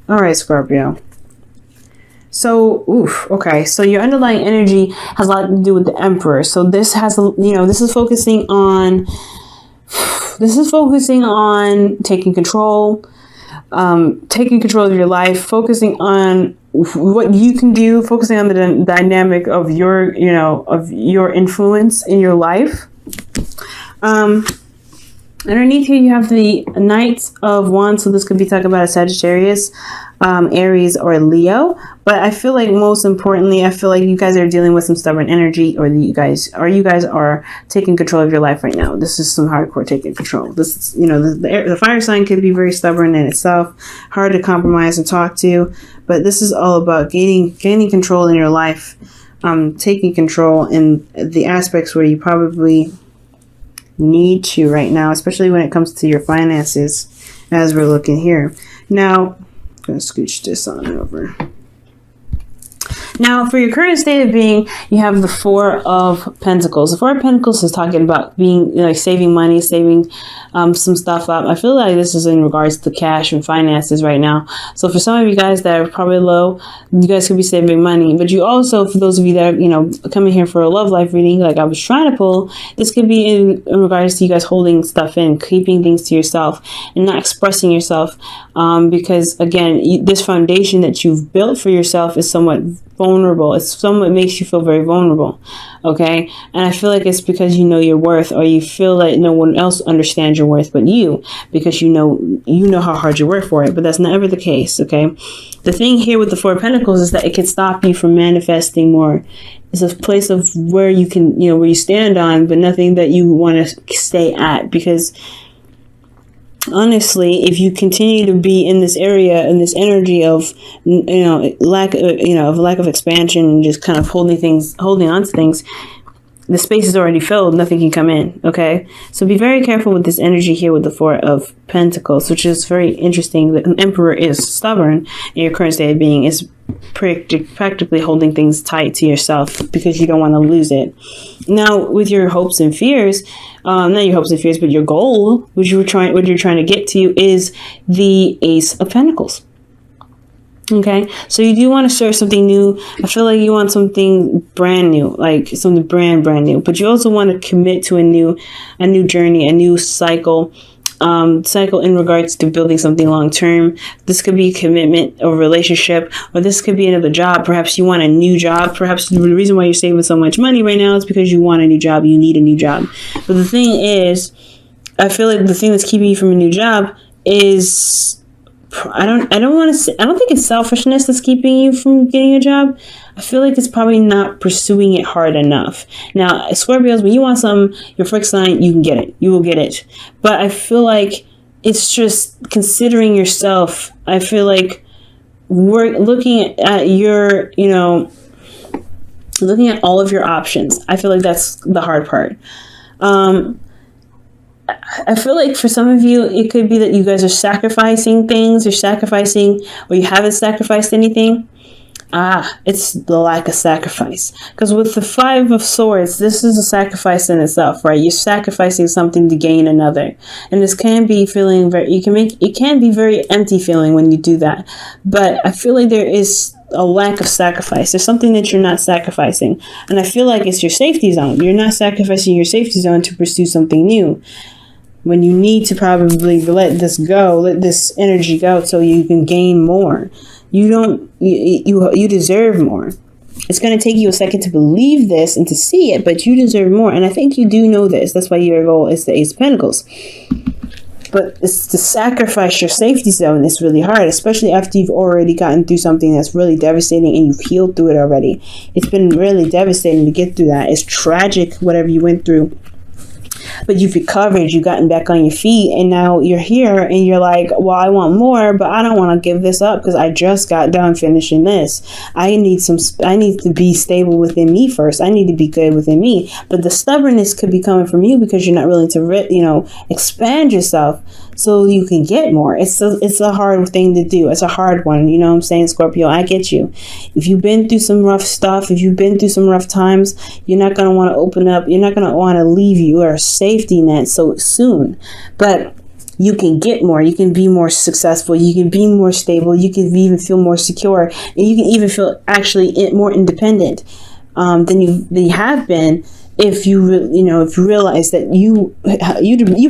All right, Scorpio. So, okay. So your underlying energy has a lot to do with the Emperor. So this has, this is focusing on taking control of your life, focusing on what you can do, focusing on the dynamic of your influence in your life. Underneath here, you have the Knight of Wands. So this could be talking about a Sagittarius, Aries, or Leo. But I feel like most importantly, I feel like you guys are dealing with some stubborn energy, or you guys are taking control of your life right now. This is some hardcore taking control. This, the fire sign could be very stubborn in itself, hard to compromise and talk to. But this is all about gaining control in your life, taking control in the aspects where you probably need to right now, especially when it comes to your finances, as we're looking here. Now, I'm going to scooch this on over. Now, for your current state of being, you have the Four of Pentacles. The Four of Pentacles is talking about being saving money, saving some stuff up. I feel like this is in regards to cash and finances right now. So for some of you guys that are probably low, you guys could be saving money. But you also, for those of you that are, coming here for a love life reading, like I was trying to pull, this could be in regards to you guys holding stuff in, keeping things to yourself and not expressing yourself. Because again, this foundation that you've built for yourself is somewhat vulnerable. It's somewhat makes you feel very vulnerable. Okay. And I feel like it's because you know your worth, or you feel like no one else understands your worth but you, because you know how hard you work for it. But that's never the case. Okay. The thing here with the Four of Pentacles is that it can stop you from manifesting more. It's a place of where you can, where you stand on, but nothing that you want to stay at, because honestly, if you continue to be in this area, in this energy of, lack of expansion and just kind of holding on to things, the space is already filled. Nothing can come in. Okay. So be very careful with this energy here with the Four of Pentacles, which is very interesting. The Emperor is stubborn, and your current state of being is practically holding things tight to yourself because you don't want to lose it. Now, with your hopes and fears, not your hopes and fears, but your goal, what you're trying to get to, is the Ace of Pentacles. Okay, so you do want to start something new. I feel like you want something brand new, like something brand new. But you also want to commit to a new journey, a new cycle in regards to building something long term. This could be commitment or relationship, or this could be another job. Perhaps you want a new job. Perhaps the reason why you're saving so much money right now is because you want a new job. You need a new job. But the thing is, I feel like the thing that's keeping you from a new job is, I don't think it's selfishness that's keeping you from getting a job. I feel like it's probably not pursuing it hard enough. Now, Scorpios, when you want something, your fixed sign, you can get it. You will get it. But I feel like it's just considering yourself. I feel like we're looking at your, looking at all of your options. I feel like that's the hard part. I feel like for some of you, it could be that you guys are sacrificing things, or you haven't sacrificed anything. It's the lack of sacrifice. Because with the Five of Swords, this is a sacrifice in itself, right? You're sacrificing something to gain another. And this can be feeling it can be very empty feeling when you do that. But I feel like there is a lack of sacrifice. There's something that you're not sacrificing. And I feel like it's your safety zone. You're not sacrificing your safety zone to pursue something new, when you need to probably let this energy go so you can gain more. You deserve more. It's going to take you a second to believe this and to see it, but you deserve more. And I think you do know this. That's why your goal is the Ace of Pentacles. But it's to sacrifice your safety zone is really hard, especially after you've already gotten through something that's really devastating and you've healed through it already. It's been really devastating to get through that. It's tragic, whatever you went through. But you've recovered, you've gotten back on your feet, and now you're here and you're like, well, I want more, but I don't want to give this up because I just got done finishing this. I need to be stable within me first. I need to be good within me. But the stubbornness could be coming from you because you're not willing to, expand yourself so you can get more. It's a hard thing to do. It's a hard one. You know what I'm saying, Scorpio? I get you. If you've been through some rough stuff, if you've been through some rough times, you're not going to want to open up. You're not going to want to leave your safety net so soon. But you can get more, you can be more successful, you can be more stable, you can even feel more secure, and you can even feel actually more independent than you have been if if you realize that you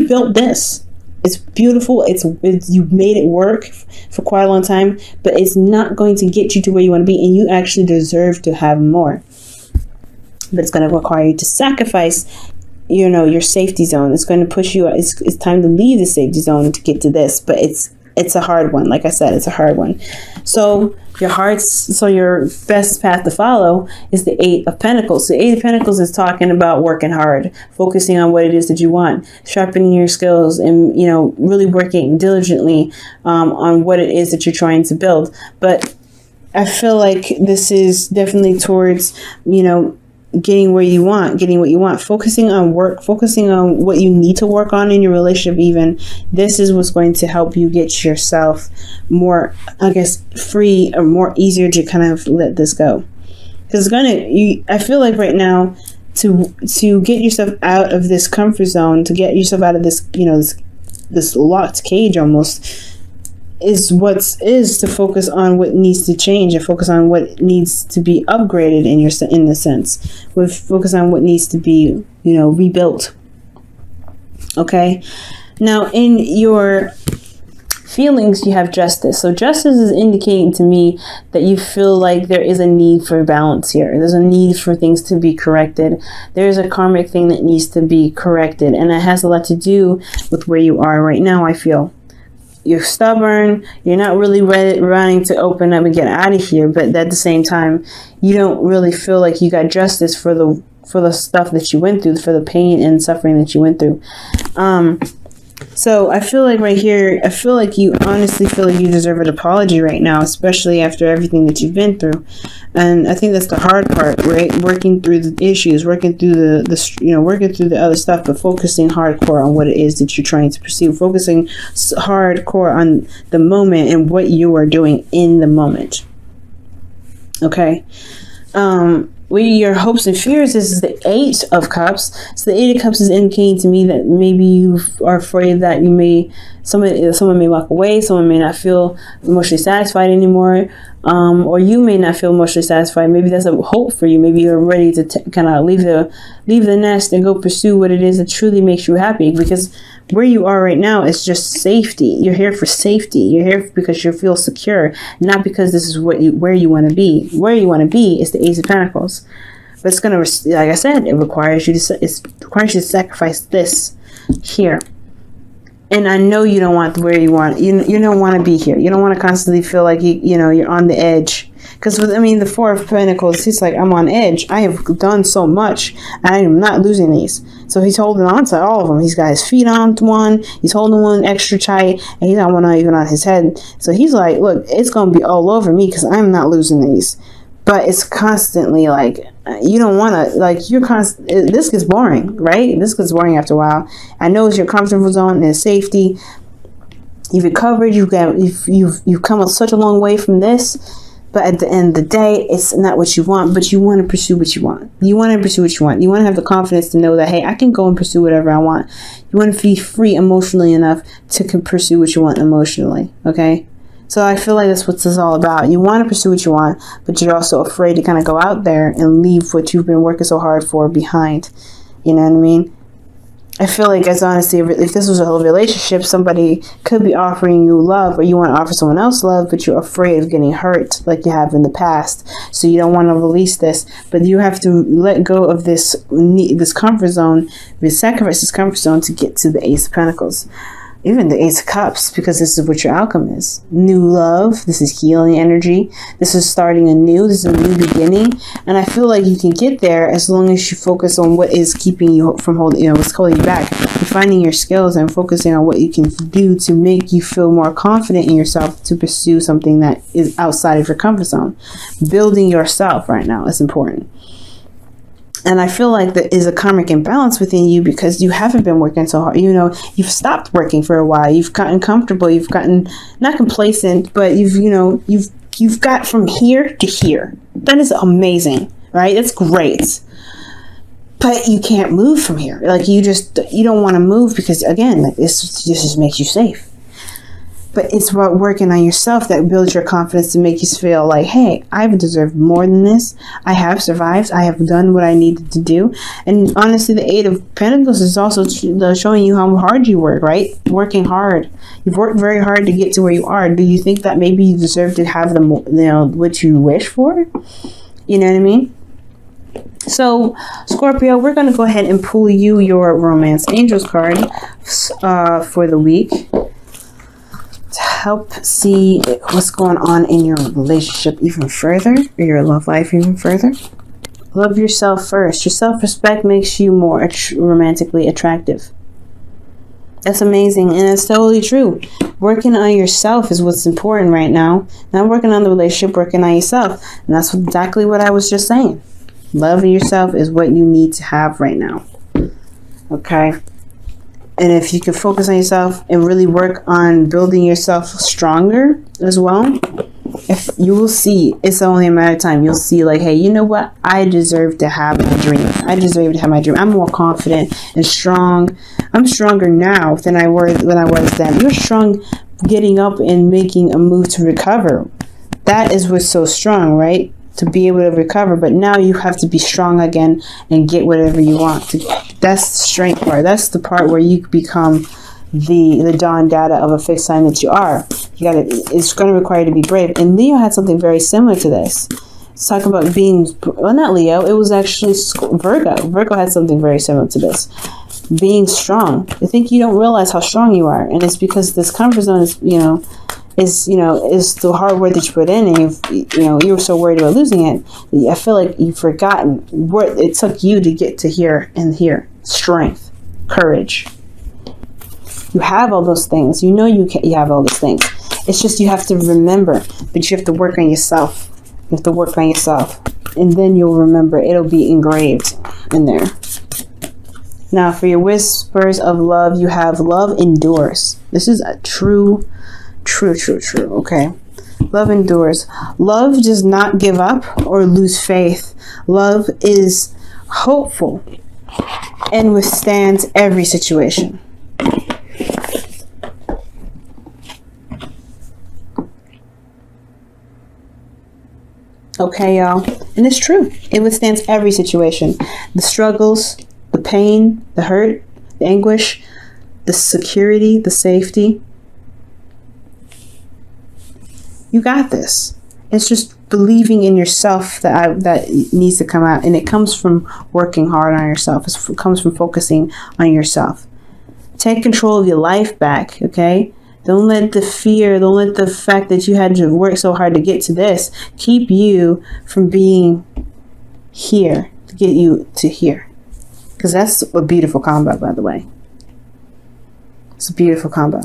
built this. It's beautiful. It's you made it work for quite a long time, but it's not going to get you to where you want to be, and you actually deserve to have more. But it's going to require you to sacrifice, your safety zone. It's going to push you. It's time to leave the safety zone to get to this, but it's a hard one. Like I said, it's a hard one. So your best path to follow is the Eight of Pentacles. The Eight of Pentacles is talking about working hard, focusing on what it is that you want, sharpening your skills, and really working diligently on what it is that you're trying to build. But I feel like this is definitely towards getting what you want, focusing on work, focusing on what you need to work on in your relationship. Even this is what's going to help you get yourself more, I guess, free or more easier to kind of let this go. Because I feel like right now to get yourself out of this comfort zone, to get yourself out of this, this locked cage almost, is to focus on what needs to change and focus on what needs to be upgraded in the sense. We focus on what needs to be, rebuilt. Okay. Now in your feelings, you have Justice. So Justice is indicating to me that you feel like there is a need for balance here. There's a need for things to be corrected. There's a karmic thing that needs to be corrected, and it has a lot to do with where you are right now, I feel. You're stubborn. You're not really running to open up and get out of here. But at the same time, you don't really feel like you got justice for the stuff that you went through, for the pain and suffering that you went through. So I feel like right here, I feel like you honestly feel like you deserve an apology right now, especially after everything that you've been through. And I think that's the hard part, right? Working through the issues, working through working through the other stuff, but focusing hardcore on what it is that you're trying to pursue, focusing hardcore on the moment and what you are doing in the moment. Okay. Your hopes and fears is the Eight of Cups. So the Eight of Cups is indicating to me that maybe you are afraid that someone may walk away, someone may not feel emotionally satisfied anymore, or you may not feel emotionally satisfied. Maybe that's a hope for you. Maybe you're ready to kind of leave the nest and go pursue what it is that truly makes you happy, because where you are right now is just safety. You're here for safety. You're here because you feel secure, not because this is where you want to be. Where you want to be is the Ace of Pentacles. But it's gonna, like I said, it requires you to sacrifice this here. And I know you don't want where you want. You don't want to be here. You don't want to constantly feel like you're on the edge. Because the Four of Pentacles, he's like, I'm on edge. I have done so much. I am not losing these. So he's holding on to all of them. He's got his feet on one. He's holding one extra tight, and he's got one even on his head. So he's like, look, it's gonna be all over me because I'm not losing these. But it's constantly like, you don't want to, like, this gets boring, right? This gets boring after a while. I know it's your comfortable zone and safety. You've recovered. You've come such a long way from this. But at the end of the day, it's not what you want, but you want to pursue what you want. You want to pursue what you want. You want to have the confidence to know that, hey, I can go and pursue whatever I want. You want to be free emotionally enough to pursue what you want emotionally, okay? So I feel like that's what this is all about. You want to pursue what you want, but you're also afraid to kind of go out there and leave what you've been working so hard for behind. You know what I mean? I feel like, as honestly, if this was a whole relationship, somebody could be offering you love, or you want to offer someone else love, but you're afraid of getting hurt like you have in the past. So you don't want to release this, but you have to let go of this comfort zone, sacrifice this comfort zone to get to the Ace of Pentacles. Even the Ace of Cups, because this is what your outcome is. New love. This is healing energy. This is starting anew. This is a new beginning. And I feel like you can get there as long as you focus on what is keeping you from what's holding you back. Refining your skills and focusing on what you can do to make you feel more confident in yourself to pursue something that is outside of your comfort zone. Building yourself right now is important. And I feel like there is a karmic imbalance within you because you haven't been working so hard. You've stopped working for a while. You've gotten comfortable. You've gotten not complacent, but you've got from here to here. That is amazing, right? That's great. but you can't move from here. Like you don't want to move because again, like this just makes you safe. But it's about working on yourself that builds your confidence to make you feel like, hey, I've deserved more than this. I have survived. I have done what I needed to do. And honestly, the Eight of Pentacles is also showing you how hard you work, right? Working hard. You've worked very hard to get to where you are. Do you think that maybe you deserve to have what you wish for? You know what I mean? So, Scorpio, we're going to go ahead and pull you your Romance Angels card for the week. Help see what's going on in your relationship even further, or your love life even further. Love yourself first. Your self-respect makes you more romantically attractive. That's amazing, and it's totally true. Working on yourself is what's important right now. Not working on the relationship, working on yourself. And that's exactly what I was just saying. Loving yourself is what you need to have right now. Okay? And if you can focus on yourself and really work on building yourself stronger as well, if you will see, it's only a matter of time. You'll see like, hey, you know what? I deserve to have my dream. I deserve to have my dream. I'm more confident and strong. I'm stronger now than I was when I was then. You're strong getting up and making a move to recover. That is what's so strong, right? To be able to recover, but now you have to be strong again and get whatever you want. That's the strength part. That's the part where you become the Dawn Data of a fixed sign that you are. It's going to require you to be brave. And Leo had something very similar to this. It's talking about being, well, not Leo. It was actually Virgo. Virgo had something very similar to this. Being strong. I think you don't realize how strong you are, and it's because this comfort zone is, is the hard work that you put in, and you were so worried about losing it. I feel like you've forgotten what it took you to get to here and here. Strength, courage. You have all those things. You know you have all those things. It's just you have to remember, but you have to work on yourself. You have to work on yourself, and then you'll remember. It'll be engraved in there. Now, for your whispers of love, you have love endures. This is a true. Okay. Love endures. Love does not give up or lose faith. Love is hopeful and withstands every situation. Okay, y'all. And it's true. It withstands every situation. The struggles, the pain, the hurt, the anguish, the security, the safety. You got this. It's just believing in yourself that needs to come out. And it comes from working hard on yourself. It comes from focusing on yourself. Take control of your life back, okay? Don't let the fear, don't let the fact that you had to work so hard to get to this keep you from being here, to get you to here. Because that's a beautiful combo, by the way. It's a beautiful combo.